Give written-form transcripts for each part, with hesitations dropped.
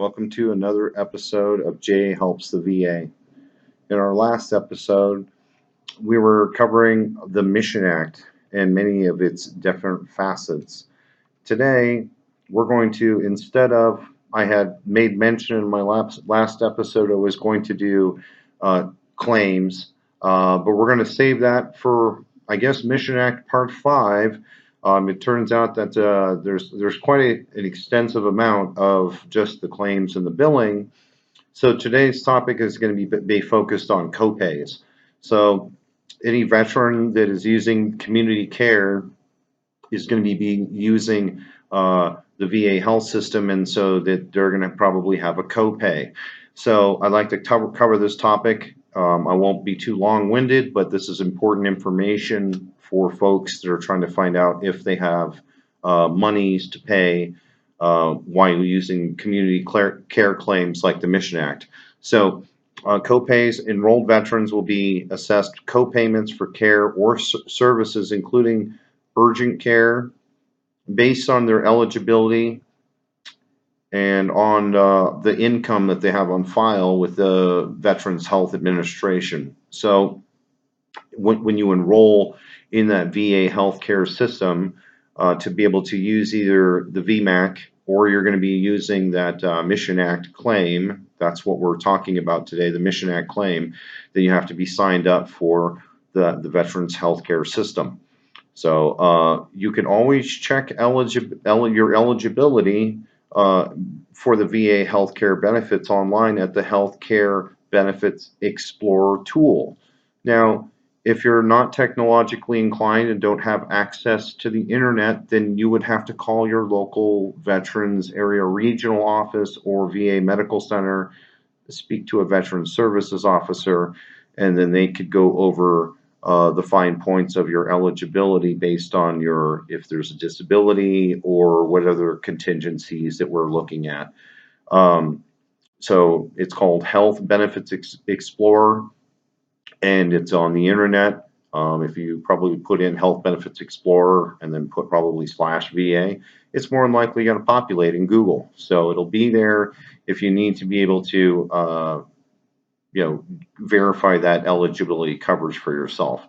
Welcome to another episode of Jay Helps the VA. In our last episode, we were covering the Mission Act and many of its different facets. Today, we're going to, instead of, I had made mention in my last episode, I was going to do claims, but we're going to save that for, I guess, Mission Act Part 5. It turns out that there's quite an extensive amount of just the claims and the billing. So today's topic is going to be focused on copays. So any veteran that is using community care is going to be using the VA health system, and so that they're going to probably have a copay. So I'd like to cover this topic. I won't be too long-winded, but this is important information for folks that are trying to find out if they have monies to pay while using community care claims like the Mission Act. So copays, enrolled veterans will be assessed copayments for care or services, including urgent care, based on their eligibility and on the income that they have on file with the Veterans Health Administration. So when you enroll in that VA healthcare system, to be able to use either the VMAC or you're going to be using that Mission Act claim, that's what we're talking about today, the Mission Act claim, then you have to be signed up for the Veterans Healthcare System. So you can always check your eligibility for the VA healthcare benefits online at the Healthcare Benefits Explorer tool. Now, if you're not technologically inclined and don't have access to the internet, then you would have to call your local Veterans Area Regional Office or VA Medical Center, speak to a Veterans Services officer, and then they could go over the fine points of your eligibility based on your, if there's a disability or what other contingencies that we're looking at. So it's called Health Benefits Explorer, and it's on the internet. If you probably put in Health Benefits Explorer and then put probably /VA, it's more than likely going to populate in Google. So it'll be there if you need to be able to verify that eligibility coverage for yourself.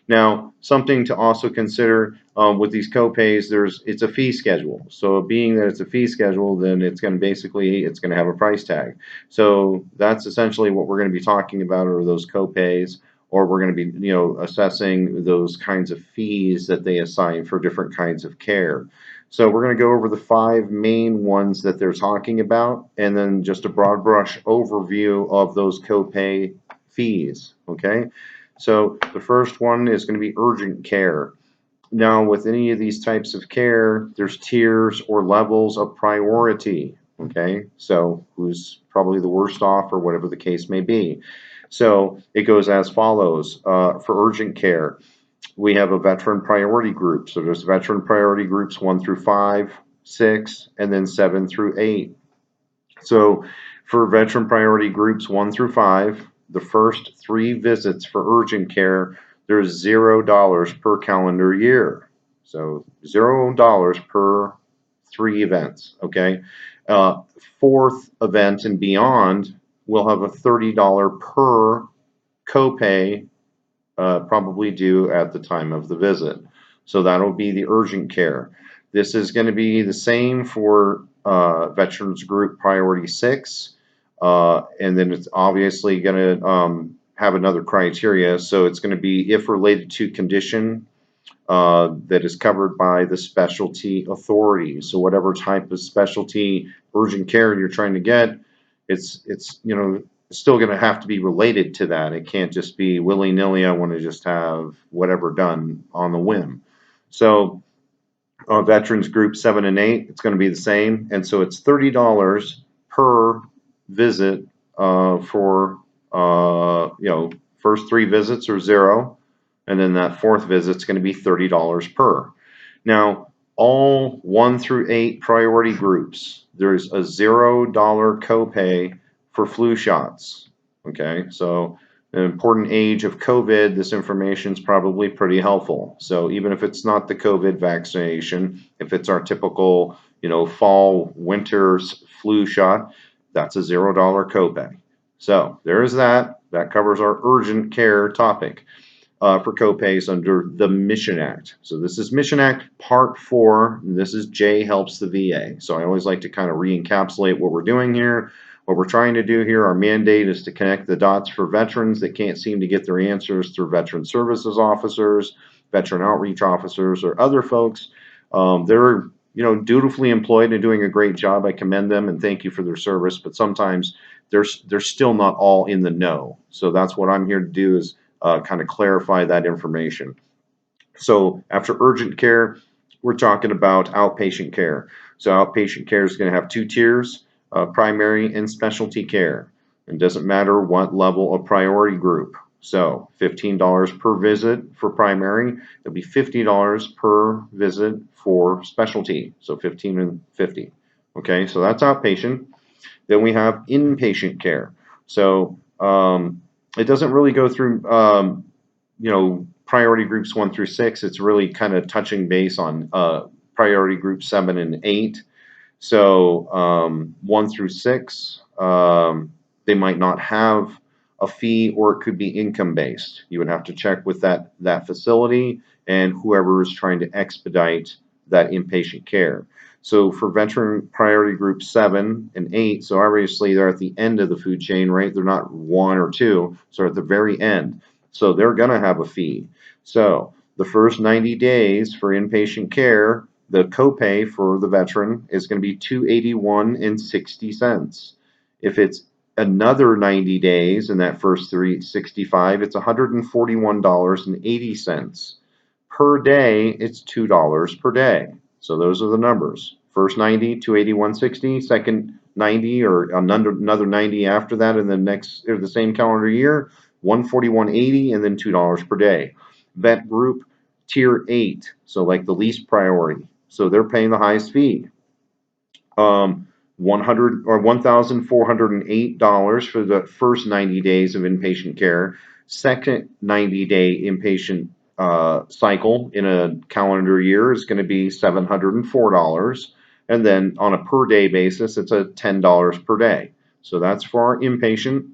Now, something to also consider with these copays, it's a fee schedule. So being that it's a fee schedule, then it's going to have a price tag. So that's essentially what we're going to be talking about, are those copays, or we're going to be assessing those kinds of fees that they assign for different kinds of care. So we're going to go over the 5 main ones that they're talking about, and then just a broad brush overview of those copay fees, okay? So the first one is going to be urgent care. Now, with any of these types of care, there's tiers or levels of priority, okay? So who's probably the worst off or whatever the case may be. So it goes as follows. For urgent care, we have a veteran priority group. So there's veteran priority groups 1 through 5, 6, and then 7 through 8. So for veteran priority groups 1 through 5, the first 3 visits for urgent care, there's $0 per calendar year. So $0 per 3 events, okay? 4th event and beyond, we'll have a $30 per copay, probably due at the time of the visit. So that'll be the urgent care. This is going to be the same for Veterans Group Priority 6, and then it's obviously going to have another criteria. So it's going to be if related to condition that is covered by the specialty authority. So whatever type of specialty urgent care you're trying to get, it's still going to have to be related to that. It can't just be willy-nilly, I want to just have whatever done on the whim. So Veterans Group 7 and 8, it's going to be the same. And so it's $30 per visit for, first 3 visits are 0. And then that 4th visit is going to be $30 per. Now, all 1 through 8 priority groups, there's a $0 copay for flu shots, okay? So an important age of COVID, this information is probably pretty helpful. So even if it's not the COVID vaccination, if it's our typical, fall, winter flu shot, that's a $0 copay. So there's that. That covers our urgent care topic for copays under the Mission Act. So this is Mission Act Part 4. And this is J Helps the VA. So I always like to kind of re-encapsulate what we're doing here. What we're trying to do here, our mandate is to connect the dots for veterans that can't seem to get their answers through veteran services officers, veteran outreach officers, or other folks. They're dutifully employed and doing a great job. I commend them and thank you for their service. But sometimes they're still not all in the know. So that's what I'm here to do, is kind of clarify that information. So after urgent care, we're talking about outpatient care. So outpatient care is going to have 2 tiers, primary and specialty care. It doesn't matter what level of priority group. So $15 per visit for primary. It'll be $50 per visit for specialty. So 15 and 50. Okay, so that's outpatient. Then we have inpatient care. So it doesn't really go through priority groups 1 through 6. It's really kind of touching base on priority groups 7 and 8. So 1 through 6, they might not have a fee, or it could be income based. You would have to check with that facility and whoever is trying to expedite that inpatient care. So for veteran priority group 7 and 8, so obviously they're at the end of the food chain, right? They're not 1 or 2, so at the very end. So they're going to have a fee. So the first 90 days for inpatient care, the copay for the veteran is going to be $281.60. If it's another 90 days in that first 365, it's $141.80. Per day, it's $2 per day. So those are the numbers. First 90, $281.60. Second 90, or another 90 after that in the next, or the same calendar year, $141.80, and then $2 per day. Vet group tier 8, so like the least priority. So they're paying the highest fee. $1,408 for the first 90 days of inpatient care. Second 90-day inpatient cycle in a calendar year is going to be $704. And then on a per day basis, it's a $10 per day. So that's for our inpatient.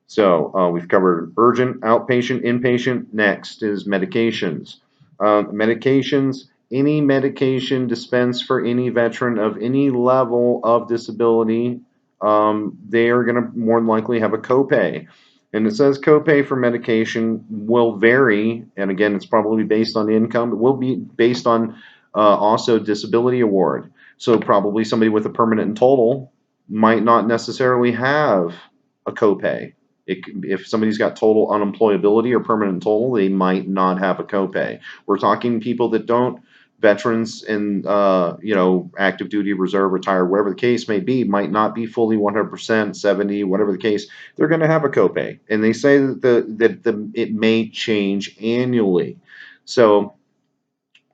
So we've covered urgent, outpatient, inpatient. Next is medications. Medications. Any medication dispensed for any veteran of any level of disability, they are going to more than likely have a copay. And it says copay for medication will vary, and again, it's probably based on income. It will be based on also disability award. So probably somebody with a permanent and total might not necessarily have a copay. If somebody's got total unemployability or permanent total, they might not have a copay. We're talking people that don't, veterans in active duty, reserve, retired, whatever the case may be, might not be fully 100%, 70, whatever the case. They're going to have a copay, and they say that it may change annually. So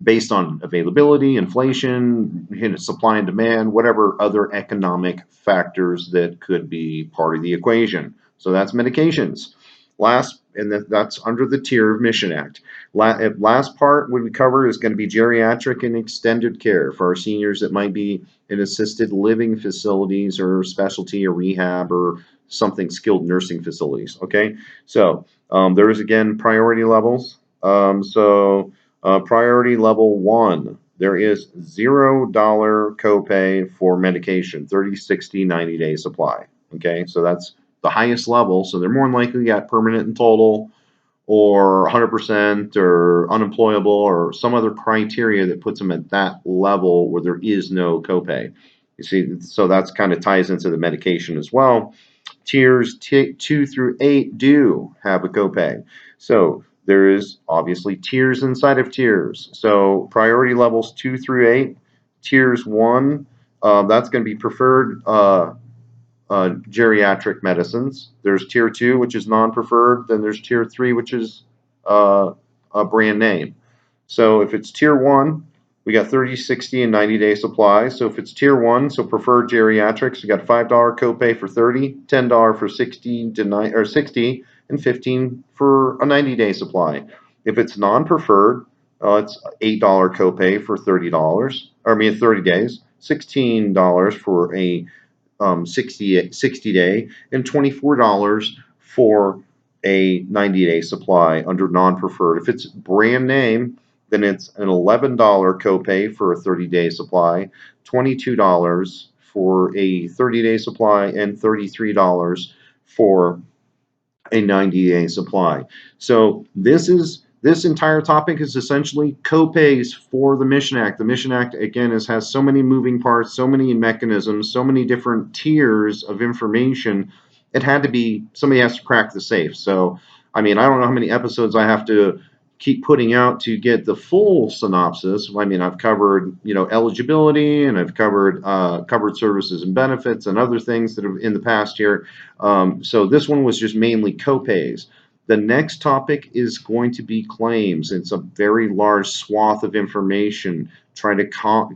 based on availability, inflation, supply and demand, whatever other economic factors that could be part of the equation. So that's medications. Last, and that's under the tier of Mission Act. Last part we cover is going to be geriatric and extended care for our seniors that might be in assisted living facilities or specialty or rehab or something, skilled nursing facilities. Okay, so there is again priority levels. Priority level 1, there is $0 copay for medication, 30, 60, 90-day supply. Okay, so that's the highest level. So they're more than likely got permanent and total, or 100%, or unemployable, or some other criteria that puts them at that level where there is no copay. You see, so that's kind of ties into the medication as well. Tiers 2 through 8 do have a copay. So there is obviously tiers inside of tiers. So priority levels 2 through 8, tiers 1, that's going to be preferred geriatric medicines. There's tier 2, which is non-preferred. Then there's tier 3, which is a brand name. So if it's tier 1, we got 30, 60, and 90-day supply. So if it's tier 1, so preferred geriatrics, we got $5 copay for 30, $10 for 60 to 9 or 60, and 15 for a 90-day supply. If it's non-preferred, it's $8 copay for $30, or 30 days, $16 for a 60 day, and $24 for a 90-day supply under non-preferred. If it's brand name, then it's an $11 copay for a 30-day supply, $22 for a 30-day supply, and $33 for a 90-day supply. So this entire topic is essentially copays for the Mission Act. The Mission Act, again, has so many moving parts, so many mechanisms, so many different tiers of information. It had to be, somebody has to crack the safe. So, I mean, I don't know how many episodes I have to keep putting out to get the full synopsis. I mean, I've covered, eligibility, and I've covered covered services and benefits and other things that have in the past here. So this one was just mainly copays. The next topic is going to be claims. It's a very large swath of information. Try to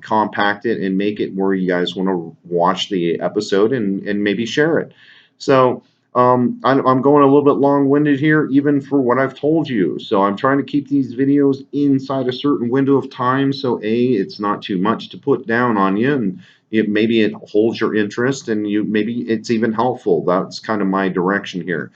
compact it and make it where you guys want to watch the episode and maybe share it. So I'm going a little bit long-winded here, even for what I've told you. So I'm trying to keep these videos inside a certain window of time. So it's not too much to put down on you, and maybe it holds your interest, and maybe it's even helpful. That's kind of my direction here.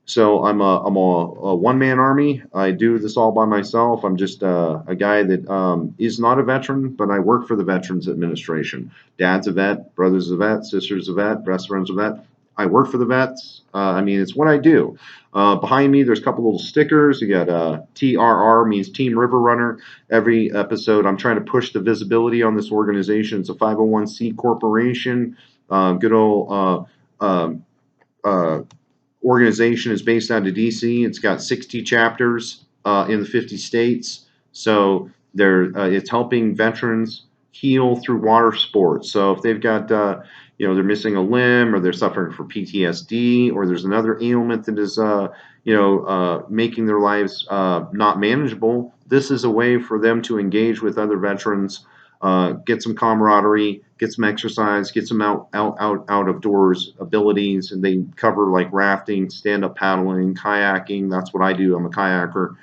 So I'm a one-man army. I do this all by myself. I'm just a guy that is not a veteran, but I work for the Veterans Administration. Dad's a vet, brother's a vet, sister's a vet, best friend's a vet. I work for the vets. I mean, it's what I do. Behind me, there's a couple little stickers. You got TRR, means Team River Runner. Every episode, I'm trying to push the visibility on this organization. It's a 501c corporation. Good old organization is based out of DC. It's got 60 chapters in the 50 states. So it's helping veterans heal through water sports. So if they've got they're missing a limb, or they're suffering from PTSD, or there's another ailment that is making their lives not manageable, this is a way for them to engage with other veterans, get some camaraderie, get some exercise, get some out of doors abilities. And they cover like rafting, stand-up paddling, kayaking. That's what I do. I'm a kayaker.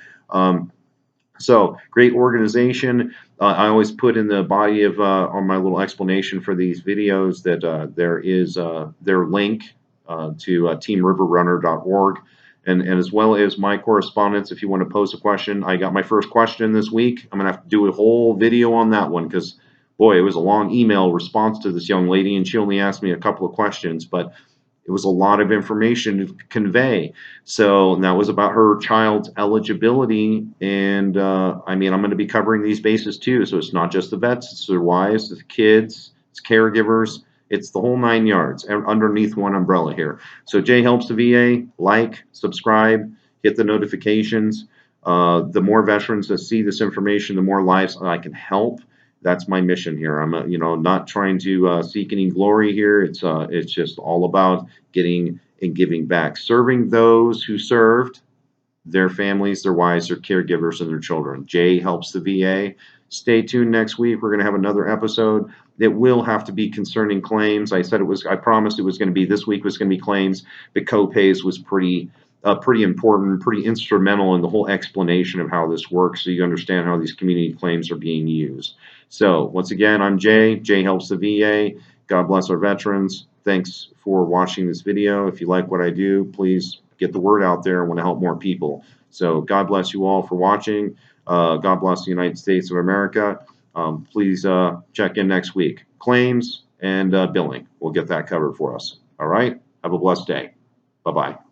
So great organization. I always put in the body of on my little explanation for these videos that there is their link to teamriverrunner.org. And as well as my correspondence. If you want to post a question, I got my first question this week. I'm going to have to do a whole video on that one, because, boy, it was a long email response to this young lady, and she only asked me a couple of questions, but it was a lot of information to convey. So that was about her child's eligibility. And I mean, I'm going to be covering these bases too. So it's not just the vets, it's their wives, it's kids, it's caregivers. It's the whole 9 yards underneath one umbrella here. So Jay Helps the VA. Like, subscribe, hit the notifications. The more veterans that see this information, the more lives I can help. That's my mission here. I'm not trying to seek any glory here. It's just all about getting and giving back, serving those who served, their families, their wives, their caregivers, and their children. Jay Helps the VA. Stay tuned next week. We're going to have another episode. It will have to be concerning claims. I promised it was going to be, this week was going to be claims. The copays was pretty important, pretty instrumental in the whole explanation of how this works, so you understand how these community claims are being used. So once again, I'm Jay. Jay Helps the VA. God bless our veterans. Thanks for watching this video. If you like what I do, please get the word out there. I want to help more people. So God bless you all for watching. God bless the United States of America. Please check in next week. Claims and billing. We'll get that covered for us. All right? Have a blessed day. Bye-bye.